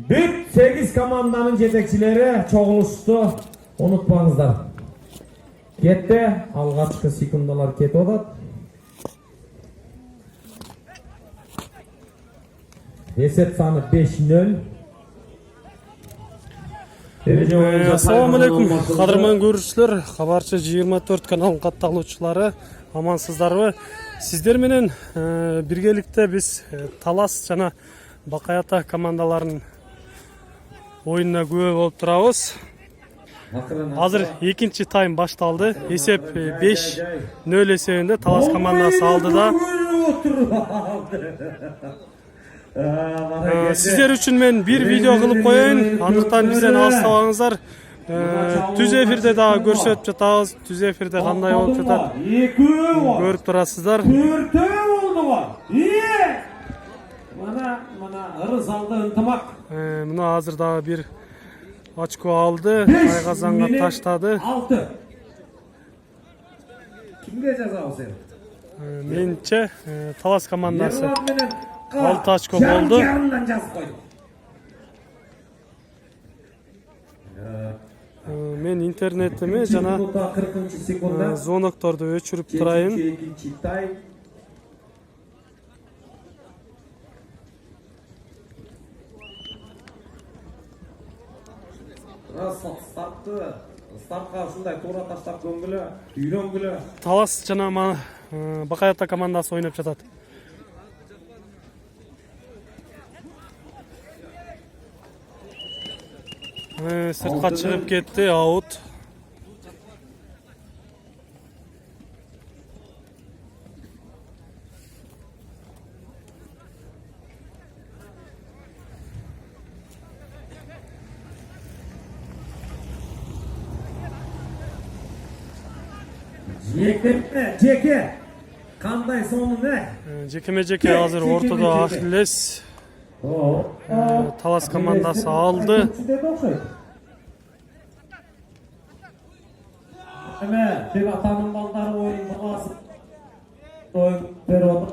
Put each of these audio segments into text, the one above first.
Büt 8 komandanın жетекчилери чогулушту. Unutpаңыздар. Кетти, алгачкы секундалар кетип атат. Есеп саны 5-0. Assalamu alaikum, qadrman görüşçüler. Xabarçı 24 kanalın kattaqlauchulары, amansızdarбы? Сиздер менен биргеликте биз Талас жана Бакай Ата командаларынын оюнуна күбө болуп турабыз. Азыр экинчи тайм башталды. Есеп 5-0 эсебинде Талас командасы алды да. Сиздер үчүн мен бир видео кылып коеюн. Андыктан бизден алыстабаңыздар. Түз эфирде дагы көрсөтүп жатабыз. Түз эфирде кандай болуп жатат көрүп турасыздар. Мына ырыс алды ынтымак. Мына азыр дагы бир очко алды. Тайгазанга таштады. 6. Кимге жазабыз сен? Менче Талас командасы 6 очко болду. Жарымдан жазып койдум. Мен интернетиме жана 40-секундда звонокторду өчүрүп турайын. Экинчи тайм. Стартка ушундай туура таштап көңгүлө, үйрөнгүлө. Талас жана Бакай Ата командасы ойноп жатат. Сыртка чыгып кетти, аут. Жеке. Кандай сону не? Жекеме-жеке азыр ортодо Ахиллес. Талас командасы алды. Бек Атанын балдары ойын бұрғасып ойын беріп отыр.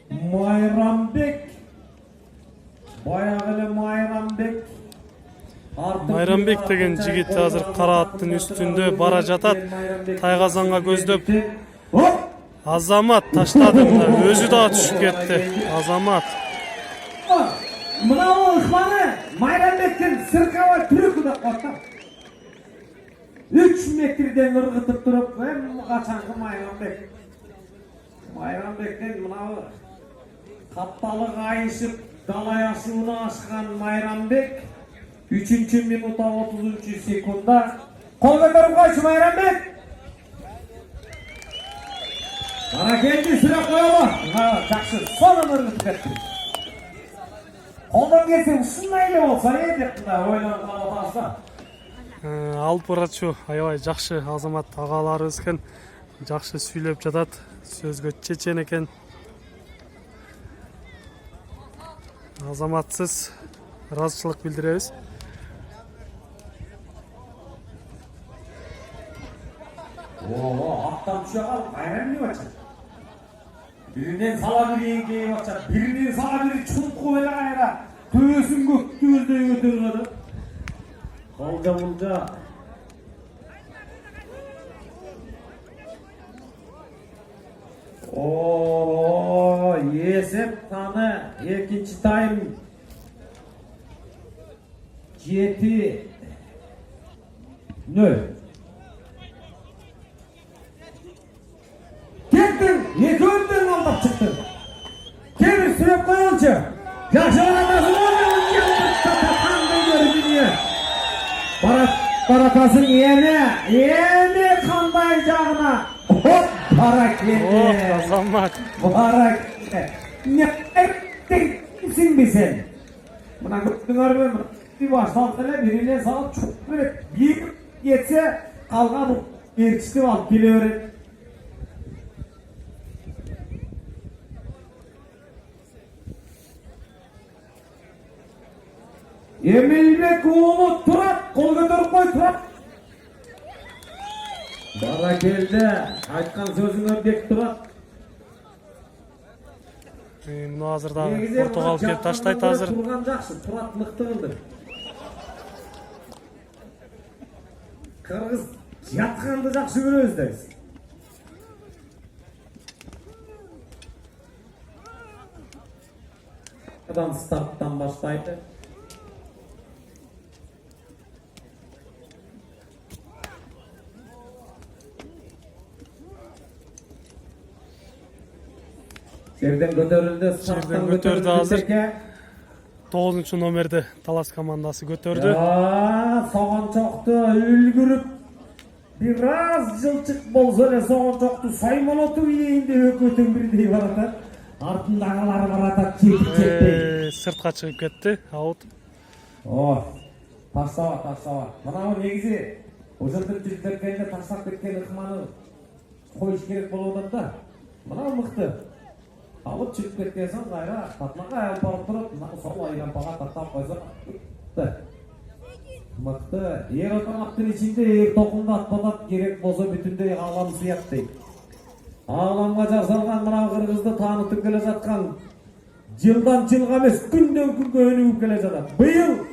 Майрамбек. Баяғылы Майрамбек. Майрамбек деген жигит азыр кара аттын үстүндө бара жатат. Тайгазанга көздөп Азамат таштады, өзү да түшүп кетти. Азамат. Мынау ықманы Майрамбектен сыркабай түрүк деп коштап. 3 метрден ыргытып туруп, качанкы Майрамбек. Майрамбектен мынау капталык айышып, далай ашууна ашкан Майрамбек 3-минутта 30-секундда кол көтөрүп койчу Майрамбек. Ана келди сүрөп коелу. Жакшы, сонун ыргытып кетти. Колдон келсе ушундай эле болсо деп ойлонуп калып атасыздар. Алып барачу аябай жакшы Азамат агаларыбыз экен. Жакшы сүйлөп жатат. Сөзгө чечен экен. Азаматсыз ыраазычылык билдиребиз. Аттан түшө калып, кайра эмне болчу? Биринен сала бири кейип атат, биринен сала бири чуңкуп эле кайра төбөсүн көктөй көтөрүп. Колжа-булжа. Есеп саны экинчи тайм 7-0. Кеттің, екеуінден алдап шықты. Кемір сүреп қойылшы. Жақшылағандасың қандай көріп дүние. Баратасың ене қандай жағына. Бара келді. Азамат. Бара келді. Не әттің бе сен? Мұна көптің арбен бір башталды әлі бірінен салып чүп береді. Bir етсе қалған еркішті алып келе береді. Емелбек оğlu Turat, kol götürüp koy Turat. Bana geldi, айтқан сөзіңе бек Turat. Мына азыр дагы Португал келип таштайт азыр. Турган жакшы, турат мыкты кылды. Кыргыз жатканды жакшы көрөбүз да биз. Адам старттан баштайды. Жерден көтөрүлдү, Жерден көтөрдү азыр. 9 номерде Талас командасы көтөрдү. Соғанчоқты үлгүрүп бир аз жылчык болсо эле соғанчокту саймолотуп ийинде өкөтүн бирдей баратат. Артындагылар баратат чепи. Сыртка чыгып кетти. Аут. Таштаба. Мына негизи ошентип жүрүп кеткенде таштап кеткен ыкманы коюш керек болуп атат да. Мына мыкты. Алып çıkıp кеткенсен кайра татмага алып барып туруп, сол айлампага таттап койсо мыкты. Эгер автоматтын ичинде эгер токунду атпатат керек болсо бүтүндөй аалам сыят дейт. Ааламга жасалган мына кыргызды таанытып келе жаткан жылдан жылга эмес, күндөн күнгө өнүгүп келе жатат. Быйыл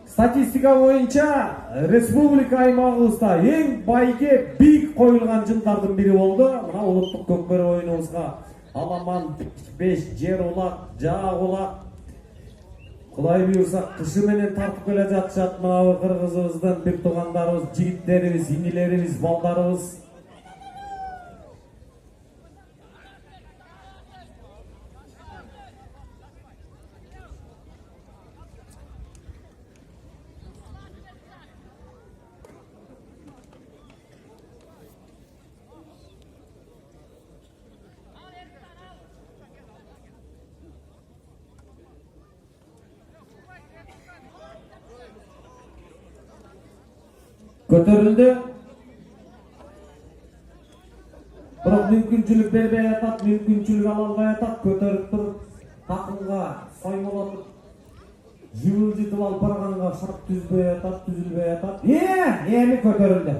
статистика боюнча республика аймагыбызда эң байге бийик коюлган жылдардын бири болду. Мына улуттук көкбөрү оюнубузга Аламан 5 жер улак, жаак улак. Кудай буйрса кышы менен тартып келе жатышат мына кыргызыбыздын бир туугандарыбыз, жигиттерибиз, инилерибиз, балдарыбыз. Көтөрүлдү. Бирок мүмкүнчүлүк бербей атат, мүмкүнчүлүк ала албай атат. Көтөрүп туруп, такымга соймолотуп, жылжытып алып барганга шарт түзбөй атат, түзүлбөй атат. Эми көтөрүлдү.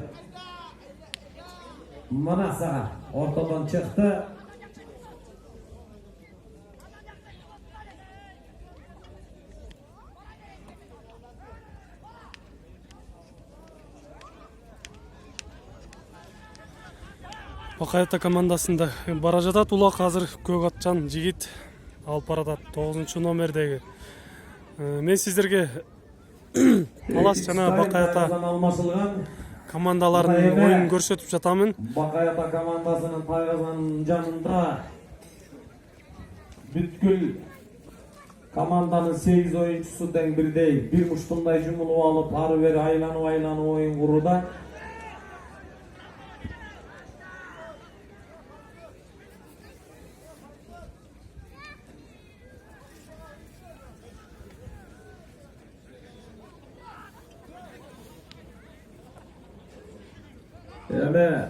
Мына сага ортодон чыкты. Бакаята командасында бара жатат. Улак азыр көк атчан жигит алып баратат 9 номердеги. Мен сиздерге Талас жана Бакаята командаларынын оюнун көрсөтүп жатамын. Бакаята командасынын тайгазанын жанында бүткүл команданын 8 оюнчусу тең бирдей бир муштундай жумулуп алып, ары бери айланып оюн курууда. Эме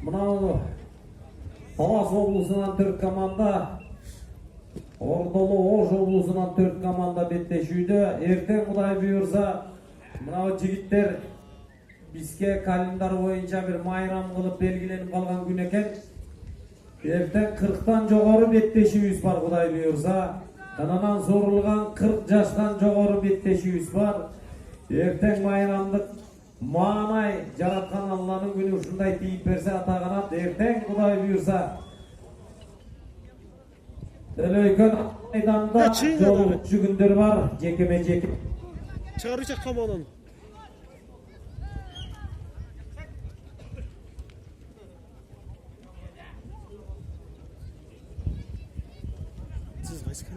Мынау Талас облусунан 4 команда, Ордолу Ош облусунан 4 команда беттешүүдө. Эртең Кудай буйрса, мынау жигиттер бизге календар боюнча бир майрам кылып белгиленип калган күн экен. Эртең 40тан жогору беттешүүбүз бар Кудай буйрса. Кананан зорулган 40 жаштан жогору беттешүүбүз бар. Эртең майрамдык маанай жараткан Алланын күнү ушундай тийип берсе атаганат. Эртең Кудай буйрса Өлөйкөн айданда жолугчу күндөр бар, жекеме жеке. Чыгарып чаккан болон.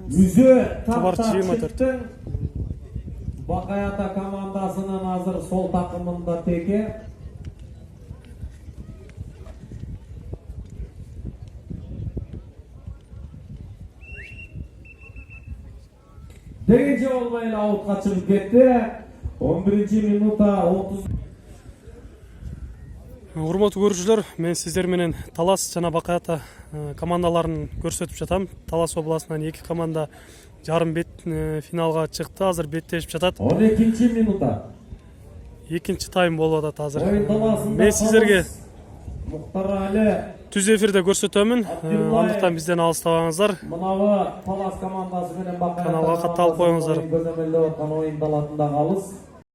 Үзө таптаптын Бакаята командасынын азыр сол такымында теке. Тегенше болбай эле аутка чыгып кетти. 11-минутта 30. Урматтуу көрүүчүлөр, мен сиздер менен Талас жана Бакаята командаларын көрсөтүп жатам. Талас областынан 2 команда жарым бет финалга чыкты. Азыр беттешип жатат. 12-минутта. Экинчи тайм болуп атат азыр. Oyun talasında Мен сиздерге Muhtar Ali түз эфирде көрсөтөмүн. Андыктан бизден алыстабаңыздар. мынабы Талас командасы менен Бакаята Каналга катталып коюңуздар. көзөмөлдөп аткан оюн таласында калыс.